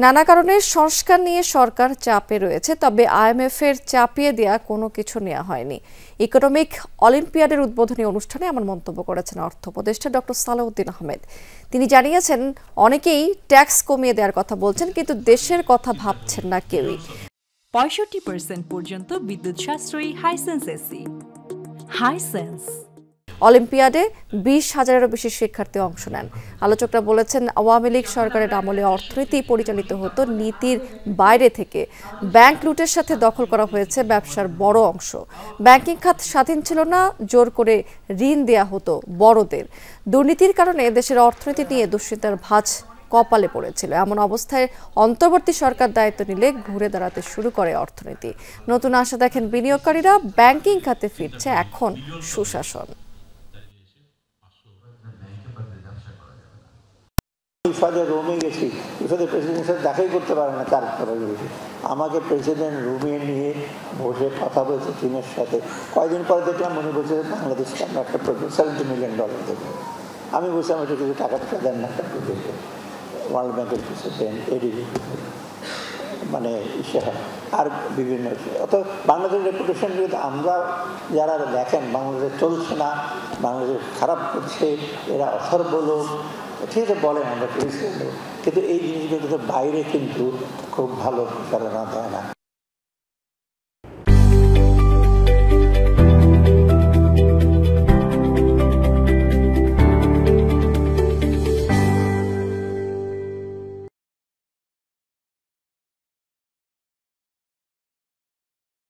নানা কারণে সংস্কার নিয়ে সরকার চাপে রয়েছে, তবে আইএমএফ-এর চাপিয়ে দেওয়া কোনো কিছু নেওয়া হয়নি। ইকোনমিক অলিম্পিয়াডের উদ্বোধনী অনুষ্ঠানে এমন মন্তব্য করেছেন অর্থ উপদেষ্টা ডক্টর সালাউদ্দিন আহমেদ। তিনি জানিয়েছেন, অনেকেই ট্যাক্স কমিয়ে দেওয়ার কথা বলছেন, কিন্তু দেশের কথা ভাবছেন না কেউই। 65% পর্যন্ত বিদ্যুৎ সাশ্রয়ী হাইসেন্স এসি। হাইসেন্স অলিম্পিয়াডে 20,000-এরও বেশি শিক্ষার্থী অংশ নেন। আলোচকরা বলেছেন, আওয়ামী লীগ সরকারের আমলে অর্থনীতি পরিচালিত হতো নীতির বাইরে থেকে। ব্যাংক লুটের সাথে দখল করা হয়েছে ব্যবসার বড় অংশ। ব্যাংকিং খাত স্বাধীন ছিল না, জোর করে ঋণ দেয়া হতো বড়দের। দুর্নীতির কারণে দেশের অর্থনীতি নিয়ে দুশ্চিন্তার ভাঁজ কপালে পড়েছিল। এমন অবস্থায় অন্তর্বর্তী সরকার দায়িত্ব নিলে ঘুরে দাঁড়াতে শুরু করে অর্থনীতি। নতুন আশা দেখেন বিনিয়োগকারীরা, ব্যাংকিং খাতে ফিরছে এখন সুশাসন। রোমে গেছি, প্রেসিডেন্টের সাথে দেখাই করতে পারে না। তারপরে আমাকে প্রেসিডেন্ট রুমে নিয়ে বসে কথা বলছে চীনের সাথে। কয়েকদিন পরে দেখলাম উনি বলছে বাংলাদেশকে আমরা একটা প্রজেক্ট $70 মিলিয়ন দেবো। আমি বলছি আমার কিছু টাকা পয়সা দেন না, একটা প্রজেক্টে ওয়ার্ল্ড ব্যাংকের কিছু দেন, এডিবি মানে ইশারা আর বিভিন্ন অর্থাৎ বাংলাদেশের রেপুটেশন যদি আমরা যারা দেখেন বাংলাদেশ চলছে না, বাংলাদেশ খারাপ করছে, এরা অথর্ব লোক, ঠিক আছে বলেন আমরা করেছি, কিন্তু এই জিনিসগুলো বাইরে কিন্তু খুব ভালো প্রচারণা দেয় না।